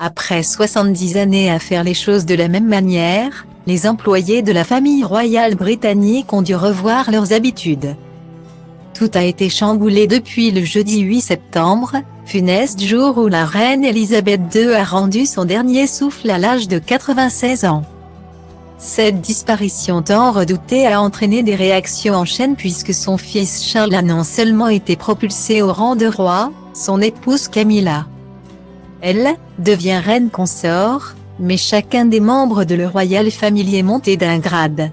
Après 70 années à faire les choses de la même manière, les employés de la famille royale britannique ont dû revoir leurs habitudes. Tout a été chamboulé depuis le jeudi 8 septembre, funeste jour où la reine Elisabeth II a rendu son dernier souffle à l'âge de 96 ans. Cette disparition tant redoutée a entraîné des réactions en chaîne puisque son fils Charles a non seulement été propulsé au rang de roi, son épouse Camilla, elle, devient reine consort, mais chacun des membres de le Royal Family est monté d'un grade.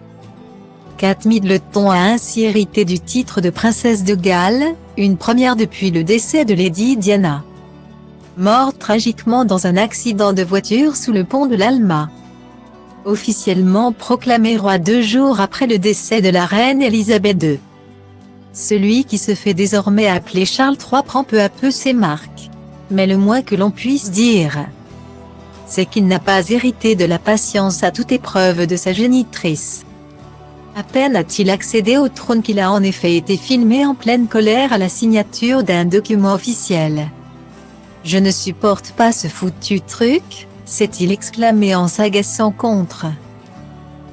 Kate Middleton a ainsi hérité du titre de princesse de Galles, une première depuis le décès de Lady Diana, morte tragiquement dans un accident de voiture sous le pont de l'Alma. Officiellement proclamé roi 2 jours après le décès de la reine Elisabeth II. Celui qui se fait désormais appeler Charles III prend peu à peu ses marques. Mais le moins que l'on puisse dire, c'est qu'il n'a pas hérité de la patience à toute épreuve de sa génitrice. À peine a-t-il accédé au trône qu'il a en effet été filmé en pleine colère à la signature d'un document officiel. « Je ne supporte pas ce foutu truc », s'est-il exclamé en s'agaçant contre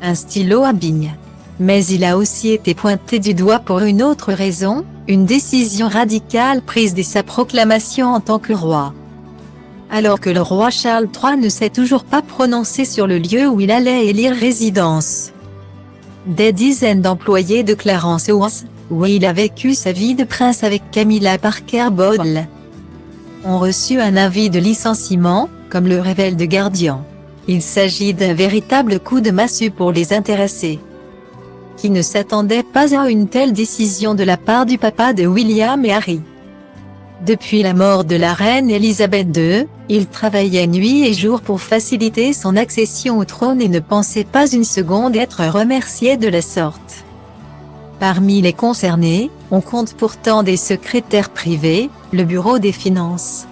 un stylo à billes. Mais il a aussi été pointé du doigt pour une autre raison, une décision radicale prise dès sa proclamation en tant que roi. Alors que le roi Charles III ne s'est toujours pas prononcé sur le lieu où il allait élire résidence. Des dizaines d'employés de Clarence House, où il a vécu sa vie de prince avec Camilla Parker Bowles, ont reçu un avis de licenciement, comme le révèle The Guardian. Il s'agit d'un véritable coup de massue pour les intéressés, qui ne s'attendaient pas à une telle décision de la part du papa de William et Harry. Depuis la mort de la reine Elisabeth II, il travaillait nuit et jour pour faciliter son accession au trône et ne pensait pas une seconde être remercié de la sorte. Parmi les concernés, on compte pourtant des secrétaires privés, le bureau des finances,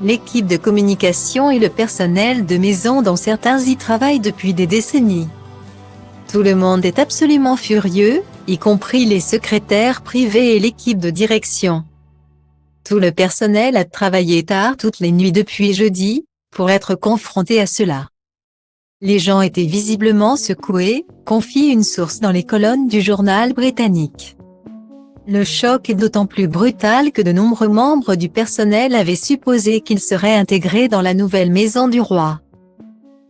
l'équipe de communication et le personnel de maison dont certains y travaillent depuis des décennies. Tout le monde est absolument furieux, y compris les secrétaires privés et l'équipe de direction. Tout le personnel a travaillé tard toutes les nuits depuis jeudi, pour être confronté à cela. Les gens étaient visiblement secoués, confie une source dans les colonnes du journal britannique. Le choc est d'autant plus brutal que de nombreux membres du personnel avaient supposé qu'ils seraient intégrés dans la nouvelle maison du roi.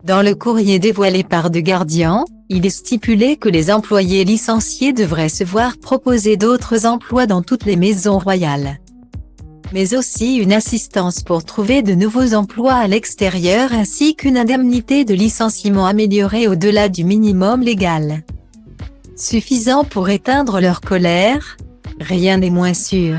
Dans le courrier dévoilé par The Guardian, il est stipulé que les employés licenciés devraient se voir proposer d'autres emplois dans toutes les maisons royales, mais aussi une assistance pour trouver de nouveaux emplois à l'extérieur ainsi qu'une indemnité de licenciement améliorée au-delà du minimum légal. Suffisant pour éteindre leur colère? Rien n'est moins sûr.